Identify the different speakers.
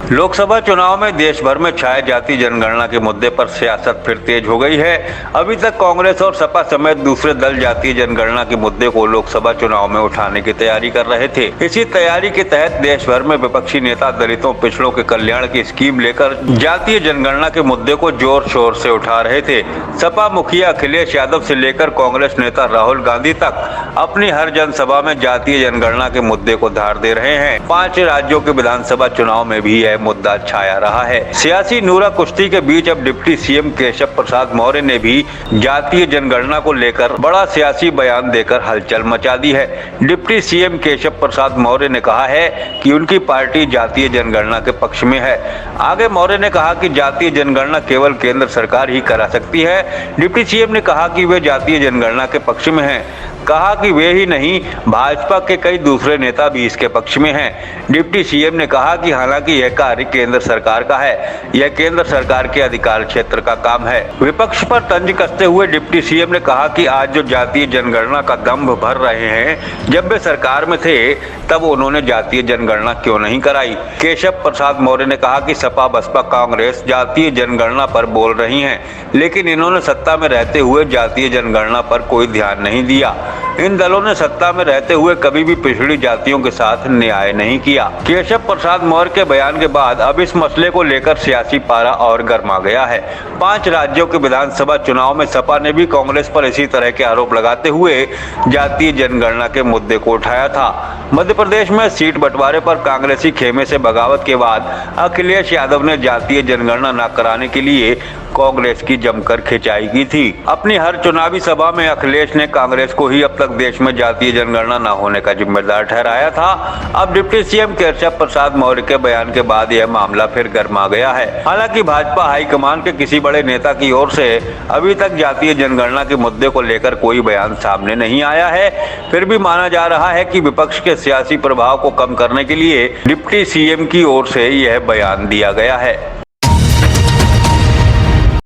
Speaker 1: लोकसभा चुनाव में देश भर में छाए जाति जनगणना के मुद्दे पर सियासत फिर तेज हो गई है। अभी तक कांग्रेस और सपा समेत दूसरे दल जातीय जनगणना के मुद्दे को लोकसभा चुनाव में उठाने की तैयारी कर रहे थे। इसी तैयारी के तहत देश भर में विपक्षी नेता दलितों पिछड़ों के कल्याण की स्कीम लेकर जातीय जनगणना के मुद्दे को जोर शोर से उठा रहे थे। सपा मुखिया अखिलेश यादव से लेकर कांग्रेस नेता राहुल गांधी तक अपनी हर जनसभा में जातीय जनगणना के मुद्दे को धार दे रहे हैं। 5 राज्यों के विधानसभा चुनाव में भी मुद्दा छाया रहा है। सियासी नूरा कुश्ती के बीच अब डिप्टी सीएम केशव प्रसाद मौर्य ने भी जातीय जनगणना को लेकर बड़ा सियासी बयान देकर हलचल मचा दी है। डिप्टी सीएम केशव प्रसाद मौर्य ने कहा है कि उनकी पार्टी जातीय जनगणना के पक्ष में है। आगे मौर्य ने कहा कि जातीय जनगणना केवल केंद्र सरकार ही करा सकती है। डिप्टी सीएम ने कहा कि वे जातीय जनगणना के पक्ष में हैं। कहा कि वे ही नहीं, भाजपा के कई दूसरे नेता भी इसके पक्ष में हैं। डिप्टी सीएम ने कहा कि हालांकि यह कार्य केंद्र सरकार का है, यह केंद्र सरकार के अधिकार क्षेत्र का काम है। विपक्ष पर तंज कसते हुए डिप्टी सीएम ने कहा कि आज जो जातीय जनगणना का दंभ भर रहे हैं, जब वे सरकार में थे तब उन्होंने जातीय जनगणना क्यों नहीं कराई। केशव प्रसाद मौर्य ने कहा कि सपा बसपा कांग्रेस जातीय जनगणना पर बोल रही हैं, लेकिन इन्होंने सत्ता में रहते हुए जातीय जनगणना पर कोई ध्यान नहीं दिया। इन दलों ने सत्ता में रहते हुए कभी भी पिछड़ी जातियों के साथ न्याय नहीं किया। केशव प्रसाद मौर्य के बयान के बाद अब इस मसले को लेकर सियासी पारा और गर्मा गया है। 5 राज्यों के विधानसभा चुनाव में सपा ने भी कांग्रेस पर इसी तरह के आरोप लगाते हुए जातीय जनगणना के मुद्दे को उठाया था। मध्य प्रदेश में सीट बंटवारे पर कांग्रेसी खेमे से बगावत के बाद अखिलेश यादव ने जातीय जनगणना न कराने के लिए कांग्रेस की जमकर खिंचाई की थी। अपनी हर चुनावी सभा में अखिलेश ने कांग्रेस को ही अब तक देश में जातीय जनगणना न होने का जिम्मेदार ठहराया था। अब डिप्टी सीएम केशव प्रसाद मौर्य के बयान के बाद यह मामला फिर गर्मा गया है। हालांकि भाजपा हाईकमान के किसी बड़े नेता की ओर से अभी तक जातीय जनगणना के मुद्दे को लेकर कोई बयान सामने नहीं आया है। फिर भी माना जा रहा है कि विपक्ष के सियासी प्रभाव को कम करने के लिए डिप्टी सीएम की ओर से यह बयान दिया गया है।